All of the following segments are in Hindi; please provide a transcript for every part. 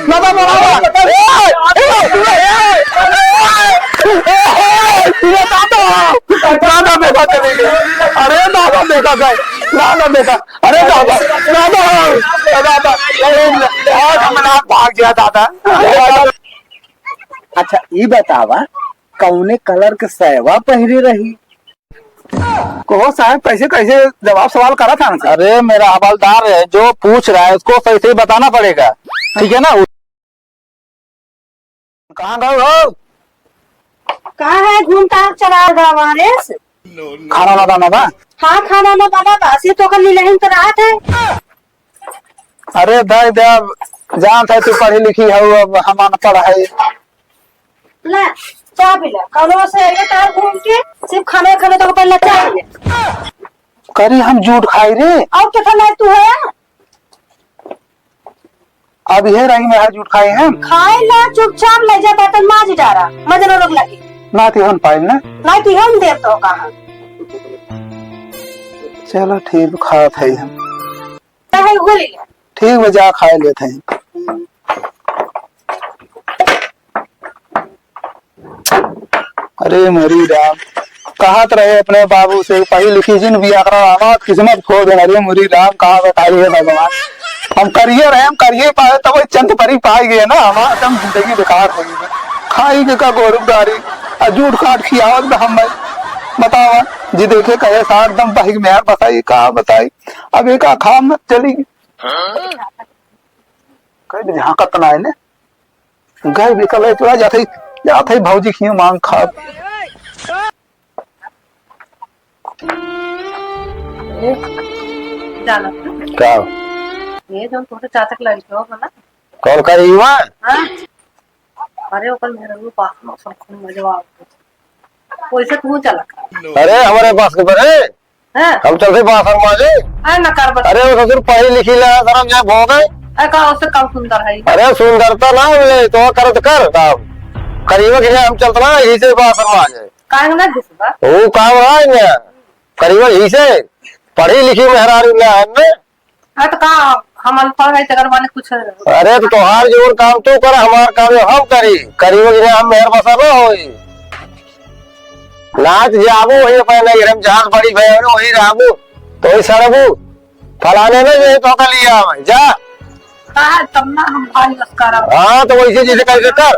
दादा दादा देखा चले गए। अरे दादा देखा गए, दादा देखा, अरे दादा दादा दादा भाग गया दादा। अच्छा ये बतावा कौने कलर के सहवा पहरी रही? को साहब कैसे कैसे जवाब सवाल करा था? अरे मेरा हवलदार है जो पूछ रहा है उसको सही सही बताना पड़ेगा, ठीक है ना। कहाँ गए हो? कहाँ है घूमता चला गवारे से? खाना ना दाना बा? हाँ खाना ना बाबा बासी तो कल नहीं तो रात है। अरे दाई देव जान था तू पढ़ी लिखी है, अब हम अनपढ़ है। ले चाय पी ले, कौनो से ये तार घूम के सिर्फ खाने खाने तो पहले चाय पी ले। करी हम झूठ खाई रे, और क्या खाना है तू है? अब ये रही में झूठ खाए हैं। खाए ला चुपचाप ले जा बर्तन माज डारा मजन रोग लगी ना ती हम पाई ना। नहीं तो हम देव तो कहाँ चलो ठीक खात है हम, है गोली ले। ठीक बजा खाए लेते हैं। अरे मरी राम कहत रहे अपने बाबू से पढ़ी लिखी जिन भी आकर किस्मत खो दे। अरे मुरी राम कहाँ बताइए भगवान, हम करिए रहे हम करिए पाए तब चंद परी पाई गए ना। हमारा एकदम जिंदगी बेकार हो गई, खाई के का गोरुदारी झूठ खाट खियावत हम बतावा जी देखे कहे सार एकदम बहिग में बताई कहा बताई। अब एक खा मत चली कहीं जहाँ कतना है ने गए निकल चला जाते भौजी खी मांग खा। जाना क्या ये जो छोटे चाचा के लड़के हो ना कॉल करी हुआ? हाँ अरे ऊपर मेरे को पास में सब खूब मजा आता वैसे तू चला। अरे हमारे पास के पर है हैं हम चलते बासर माजे। अरे न कर बता। अरे वो ससुर पढ़ी लिखी ला धर्म यहाँ भोग है। अरे का उससे कम सुंदर है? अरे सुंदरता ना मिले तो कर काम करीब के हम चलते ना यही से बासर माजे। काहे ना घुसबा वो काम रहा है करीब यही से पढ़ी लिखी मेहरारू में हमने। हाँ तो का हम अनपढ़ है तगर माने कुछ। अरे तो तोहार जोर काम तू कर हमार काम हम करी करीब हम मेहर बसर न होई नाच जाबू वही पहले हम जहाज बड़ी भय वही रहबू तो वही सड़बू फलाने में ये तो कर लिया मैं जा। हाँ तब ना हम भाई लस्कारा। हाँ तो वैसे जैसे कैसे कर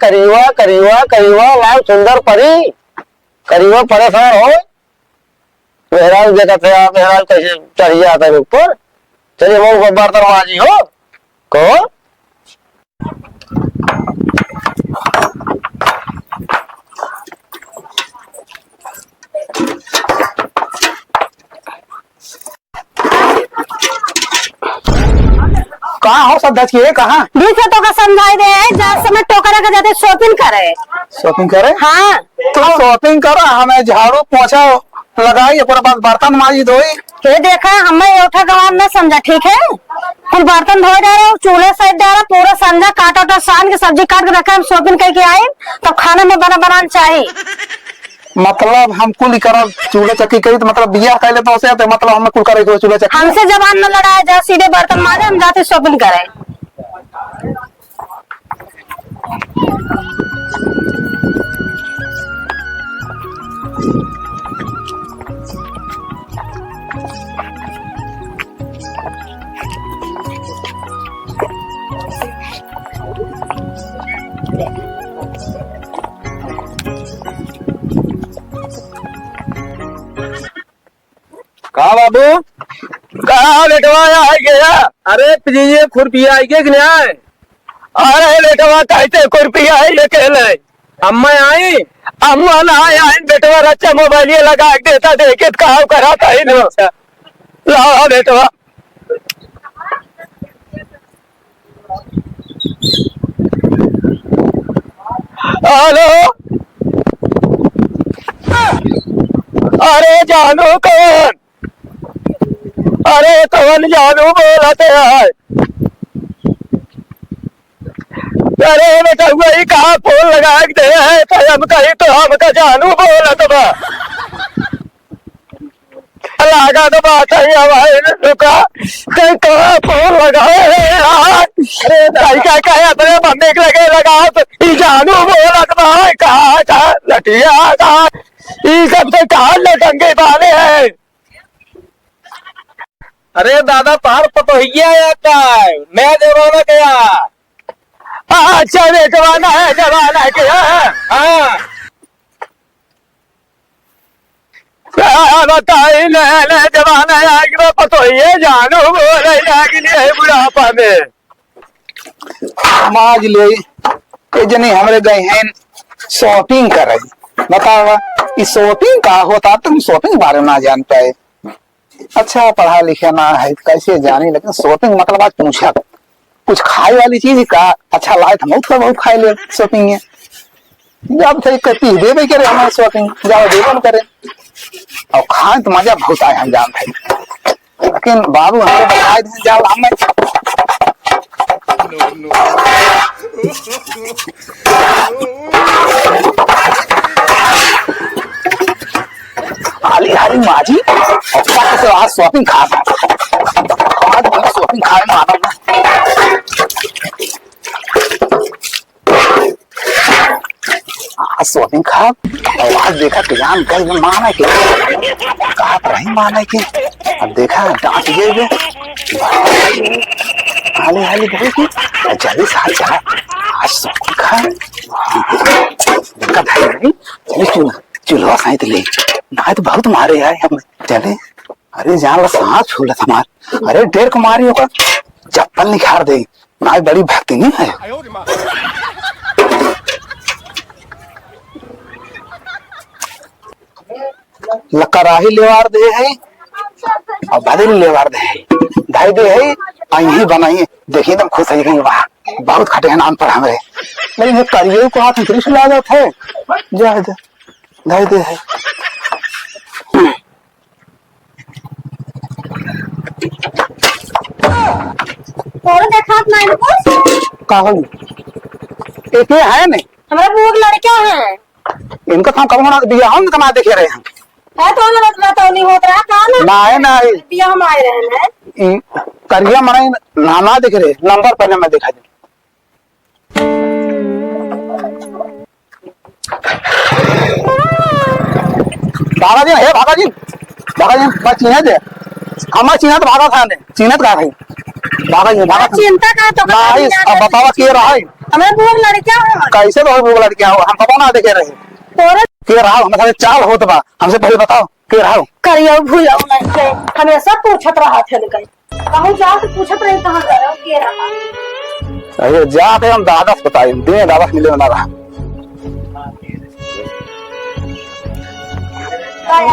करीवा करीवा करीवा लाल सुंदर परी करीवा परेशान हो मेहराज देखा थे मेहराज कैसे चढ़िए आता है ऊपर। चलिए वो बर्तन माजी हो को कहाँ हो सब दच कहाँ दूसरे तो का समझाई दे जहाँ समय टोकरा के जाते शॉपिंग करे। शॉपिंग करे? हाँ तो शॉपिंग करो हमें झाड़ू पोछा लगाई पर बाद बर्तन माजी धोई। ये देखा हमें उठा गवार न समझा ठीक है। फिर बर्तन धोए जा रहे चूल्हे साइड जा रहा पूरा समझा काटा सान के सब्जी काट के रखा हम शॉपिंग करके आए तब खाना में बनाना चाहिए। मतलब हम कुल करब चूल्हा चक्की करी तो मतलब बिया कहले तो उसे तो मतलब हम कुल करे चूल्हा चक्की। हमसे जबान न लड़ाया जा सीधे बर्तन मारे हम जाते शॉपिंग करें। कहा बाबू कहा लेटवा आई गया? अरे पीजिए खुरपी आई के न्याय। अरे लेटवा कहते खुरपी आई ये कहले अम्मा आई अम्मा ना आई बेटवा रच्चा मोबाइल लगा के देता देखे कहा कराता ही नहीं लाओ बेटवा। हेलो अरे जानू कौन? अरे कौन जानू बोलते हैं? अरे बेटा वही कहा फोन लगा दे है हम कहीं तो हमका जानू बोलत बा। लगा तो बात है भाई रुका कहीं कहाँ फोन लगाए अरे भाई क्या कहे अपने बंदे के लगे लगाओ तो ये जानू बोलत भाई कहाँ था लटिया कहाँ ये सबसे कहाँ लटंगे वाले हैं। अरे दादा पहाड़ पतोहिया आता है मैं जमाना गया अच्छा रे जमाना है क्या हाँ बताई ले जमाना आगे पतोहिया जानू बोले लिए बुढ़ापा में समाज ले ये जने हमरे गए हैं शॉपिंग कर रही बताओ ये शॉपिंग का होता तुम शॉपिंग बारे में ना जान पाए। अच्छा पढ़ा लिखा ना है कैसे जाने लेकिन शॉपिंग मतलब आज पूछा कुछ खाए वाली चीज का अच्छा लाए तो बहुत बहुत खाए ले शॉपिंग है जब थे कहती देवे करे हमारे शॉपिंग जाओ देवन करे और खाए तो मजा बहुत आए हम जानते हैं लेकिन बाबू हमारे बताए थे जाओ हमें हाली हाली माजी से आज शॉपिंग खा आज शॉपिंग खाए मानो ना आज शॉपिंग खा और आज देखा कि जान गई माना के कहा पर नहीं माना के अब देखा डांट गए हाली हाली बोलेगी जल्दी से हाथ चला आज शॉपिंग खा देखा भाई नहीं चलिए चूल्हा चूल्हा साइड ले ना तो बहुत मारे यार हम चले अरे जान सांस छूल हमार अरे डेर को मारी होगा चप्पल निखार दे ना बड़ी भक्ति नहीं है लकराही लेवार दे है और बदल लेवार दे है ढाई दे है यही बनाइए देखिए एकदम खुश है गई वाह बहुत खटे हैं नाम पर हमारे लेकिन करिए को हाथ दृश्य ला जाता है जा ढाई दे है और देखा नहीं काहल एक ये है नहीं हमारे बुआ लड़का है इनका काम कब होना बिया हम कमा देखे रहे हैं है तो ना तो नहीं होता है कहां ना है ना बिया हम आए रहे हैं करिया मनाई नाना देख रहे नंबर पहले मैं दिखा दे भागा जी है भागा जी बस चिन्ह दे हमारा चिन्ह तो भागा था ने चिन्ह का है भागा जी भागा चिंता का तो नहीं अब बतावा के रहा है हमारे बुआ लड़का है कैसे बहुत लड़कियां हो हम पता ना देखे रहे और के रहा हमारे चाल होत बा हमसे पहले बताओ के रहा करियो भूलो नहीं थे हमेशा पूछत रहा थे कहीं कहूं जा के पूछत रहे कहां जा रहे के रहा अरे जाके हम दादा से बताए दे दादा से मिले ना रहा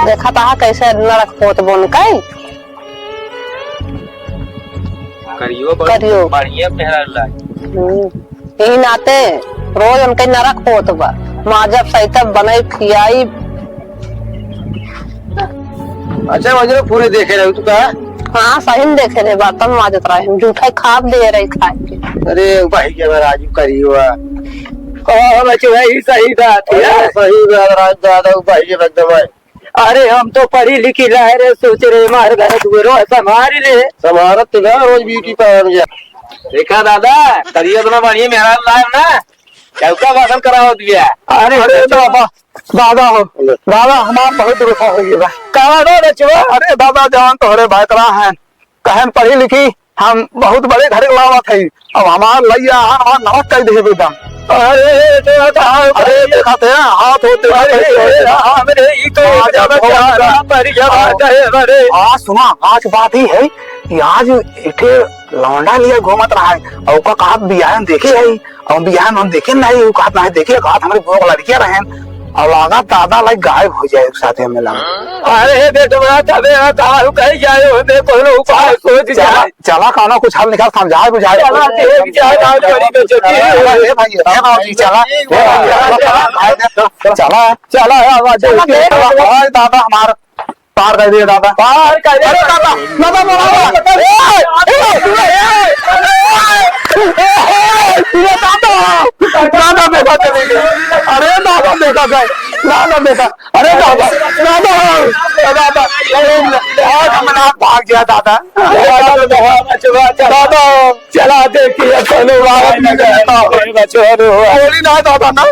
देखा था कैसे नरक पोत बन कई करियो करियो बढ़िया पहरा लाई यही नाते रोज उनके नरक पोत बा माँ जब सही तब बनाई खियाई अच्छा वजह पूरे देखे रहे तू का हाँ सही में देखे रहे बर्तन माजत रहे जूठा खाप दे रहे खाए के अरे भाई के राजू करियो बच्चे भाई सही बात है सही बात राज दादा भाई के एकदम अरे हम तो पढ़ी लिखी लाए रे सोच रहे मार घर दुरो संभाल ले संभारत ना रोज ब्यूटी पार्लर गया देखा दादा करिए तो बढ़िया मेरा लाए ना क्या भाषण कराओ दिया अरे अरे बाबा दादा हो दादा हमारा बहुत दुख हो गया कहा बचवा अरे दादा जान तोहरे भाईतरा हैं कहन पढ़ी लिखी हम बहुत बड़े घर लावा थे अब हमार लैया हमार नमक कह दे बेदम अरे देखा थे हाथ होते आज सुना आज बात ही है कि आज इठे लौंडा लिया घूमत रहा है और का कहा बियाहन देखे है और बियाहन हम देखे नहीं वो कहा नहीं देखे कहा हमारे दो लड़कियां रहे और लगा दादा लाइक गायब हो जाए साथ में लगा अरे बेटवा तबे ताऊ कहीं जाए होते कोनो उपाय सोच जा चला खाना कुछ हल निकाल समझाए बुझाए चला देख जा दाऊ चली तो चली भाई चला चला चला आवाज दादा हमारा पार कर दिया दादा पार कर दिया दादा दादा बेटा चले गए अरे दादा बेटा गए दादा बेटा अरे दादा दादा दादा हमने भाग गया दादा। दादा चला देखिए बोली ना दादा ना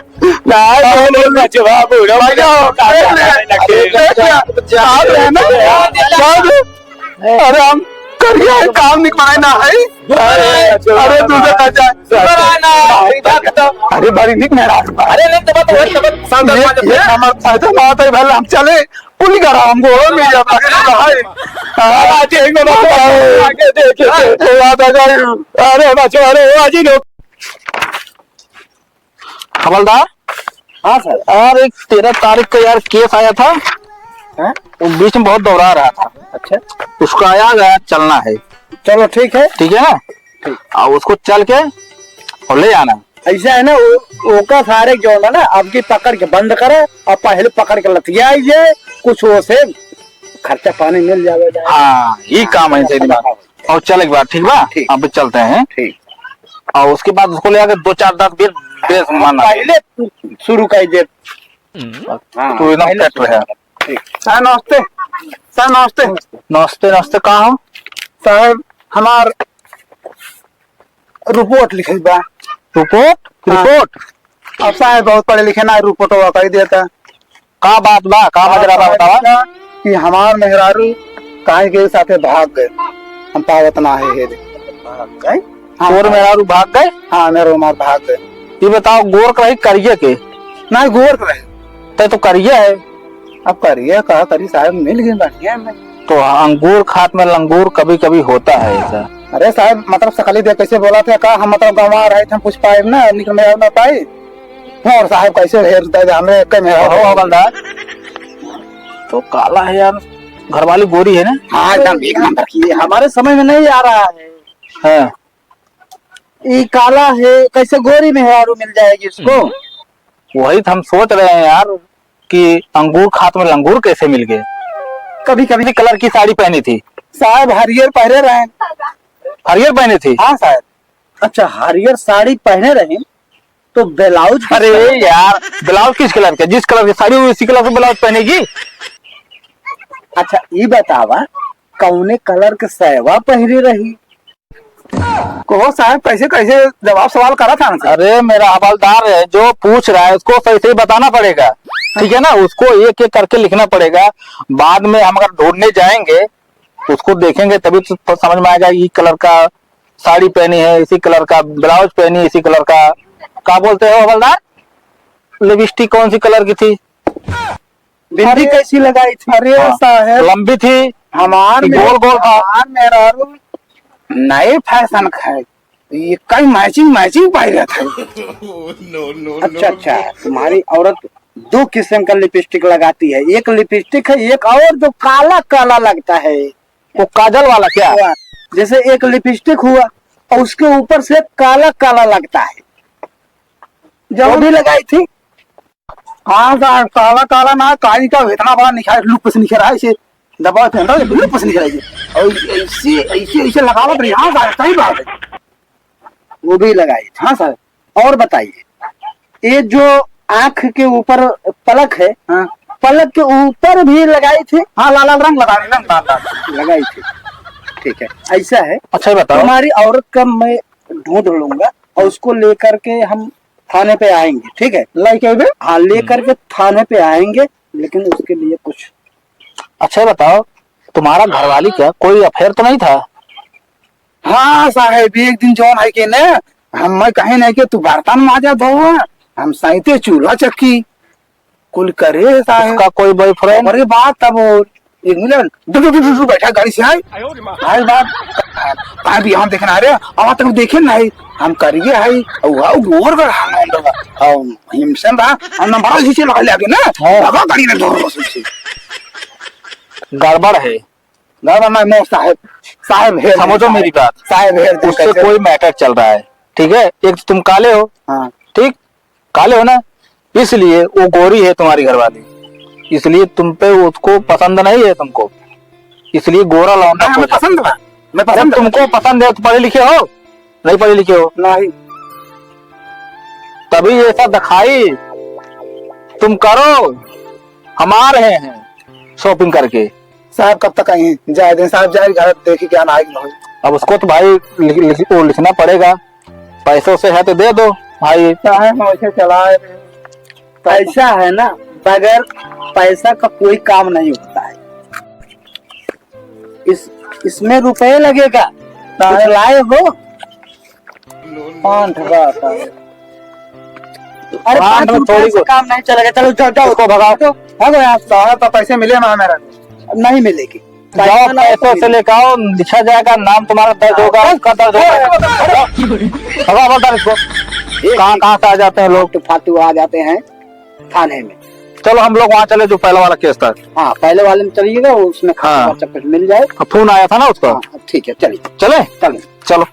अरे हम करिए काम नहीं बनाए ना है। अरे दूसरे अरे बड़ी निक मेरा अरे नहीं तो बात है भले हम चले पुल करा हमको अरे बच्चों अरे अजी लोग हवलदार। हाँ सर। यार एक 13 तारीख का यार केस आया था, वो बीच में बहुत दौड़ा रहा था। अच्छा उसको आया गया चलना है। चलो ठीक है। ठीक है ना, और उसको चल के और ले आना। ऐसा है ना वो का सारे जो है ना आपकी पकड़ के बंद करे और पहले पकड़ के लतिया आइए कुछ वो से खर्चा पानी मिल जाएगा। हाँ ये काम है सही बात। और चल एक बार ठीक बा, अब चलते हैं। ठीक। और उसके बाद उसको ले आके 2-4 दांत भी बेस मारना पहले शुरू कर दे। तो एकदम सेट रहे। सर नमस्ते। सर नमस्ते। नमस्ते नमस्ते। कहाँ हो साहब हमार रिपोर्ट लिखे बा। रिपोर्ट? रिपोर्ट अब साहब बहुत पढ़े लिखे ना रिपोर्ट कर देता। का बात बा, का मजरा बा बतावा। कि हमार मेहरारू काहे के साथे भाग गए, हम पावत ना है गए। चोर मेहरारू भाग गए? हाँ मेरे मार भाग गए। ये बताओ गोर कहीं करिए के ना गोर करे तय तो करिए है। अब करिए कहा करी साहब मिल गए बढ़िया में। तो अंगूर खात में लंगूर कभी कभी होता है ऐसा। अरे साहब मतलब सकली दे कैसे बोला था का हम मतलब गंवा रहे थे कुछ पाए ना निकल में ना पाए। और साहब कैसे हेर दे हमें कई में हो हवलदार तो काला है यार, घरवाली गोरी है ना। हाँ एकदम एक नंबर की हमारे समझ में नहीं आ रहा है। हाँ ये काला है कैसे गोरी में है मिल जाएगी इसको। वही तो हम सोच रहे हैं यार कि अंगूर खात में लंगूर कैसे मिल गए। कभी कभी कलर की साड़ी पहनी थी साहब हरियर पहने रहे। हरियर पहनी थी? हाँ साहब। अच्छा हरियर साड़ी पहने रहे तो ब्लाउज। अरे यार ब्लाउज किस कलर का? जिस कलर की साड़ी हुई उसी कलर का ब्लाउज पहनेगी। अच्छा ये बतावा कौने कलर के सहवा पहने रही को साहब कैसे कैसे जवाब सवाल करा था ना। अरे मेरा हवलदार है जो पूछ रहा है उसको सही सही बताना पड़ेगा। ठीक है ना, उसको एक एक करके लिखना पड़ेगा। बाद में हम अगर ढूंढने जाएंगे उसको देखेंगे तभी तो समझ में आएगा ये कलर का साड़ी पहनी है, इसी कलर का ब्लाउज पहनी है, इसी कलर का बोलते हो हवलदार? लिपस्टिक कौन सी कलर की थी? बिंदी कैसी लगाई थी? अरे साहब लंबी थी हमार गोल गोल था। मेरा नए फैशन का है ये कई मैचिंग मैचिंग पाई रहा था। अच्छा अच्छा तुम्हारी औरत 2 किस्म का लिपस्टिक लगाती है, एक लिपस्टिक है एक और जो काला काला लगता है वो काजल वाला क्या? जैसे एक लिपस्टिक हुआ और उसके ऊपर से काला काला लगता है जो भी लगाई थी। हाँ काला काला ना काली का इतना बड़ा निखार लुक से निखर रहा है इसे दबा थे लुक से निखर रही और ऐसे ऐसे ऐसे लगावट रही। हाँ सर सही बात है वो भी लगाई। हाँ सर और बताइए ये जो आंख के ऊपर पलक है। हाँ पलक के ऊपर भी लगाई थी। हाँ लाल लाल रंग लगाई थी। ठीक है ऐसा है। अच्छा बताओ हमारी औरत का मैं ढूंढ लूंगा और उसको लेकर के हम थाने पे आएंगे। ठीक है लाइक हाँ लेकर के थाने पे आएंगे लेकिन उसके लिए कुछ। अच्छा बताओ तुम्हारा घरवाली क्या कोई अफेयर तो नहीं था? हाँ साहेब एक दिन जौन है के ने हम मैं कहे नहीं कि तू बर्तन माजा धो हम सहिते चूल्हा चक्की कुल करे साहेब का कोई बॉयफ्रेंड? अरे बात तब एक मिनट बैठा गाड़ी से आई बात कहा भी हम देखना रहे आवा तक देखे नहीं हम करिए है गोर कर हिमसन रहा हम नंबर शीशे लगा ले आगे ना लगा गाड़ी में दो गड़बड़ है। नो साहेब साहेब समझो मेरी बात साहेब उससे कोई मैटर चल रहा है। ठीक है एक तो तुम काले हो। हाँ ठीक काले हो ना इसलिए वो गोरी है तुम्हारी घरवाली इसलिए तुम पे उसको पसंद नहीं है तुमको इसलिए गोरा लौंडा मैं पसंद मैं पसंद तुमको पसंद है तो पढ़े लिखे हो नहीं पढ़े लिखे हो नहीं तभी ऐसा दिखाई तुम करो हम आ रहे हैं शॉपिंग करके। साहब कब तक आए जाए दें साहब, जाए घर देखी क्या ना आएगी। अब उसको तो भाई लिखना पड़ेगा, पैसे से है तो दे दो भाई। साहब वैसे चलाए पैसा है ना, बगैर पैसा का कोई काम नहीं होता है। इसमें रुपए लगेगा, कुछ लाए हो? 5 बात है। अरे हाँ, 5 रुपए थोड़ी से को- काम नहीं चलेगा। चलो जाओ जाओ, उसको भगाओ। भागो यहाँ से। साहब तो पैसे मिले ना मेरा। नहीं मिलेगी। जाओ पैसे से लेकर आओ, लिखा जाएगा, नाम तुम्हारा दर्ज होगा, उसका दर्ज होगा। भगाओ बता इसको। कहाँ से आ जाते हैं लोग। तो फालतू आ जाते हैं थाने में। चलो हम लोग वहाँ चले जो पहला वाला केस था। हाँ, पहले वाले में चलिएगा, उसमें हाँ। खर्चा मिल जाए। फोन आया था ना उसका। हाँ, ठीक है, चलिए चले चलिए। चलो।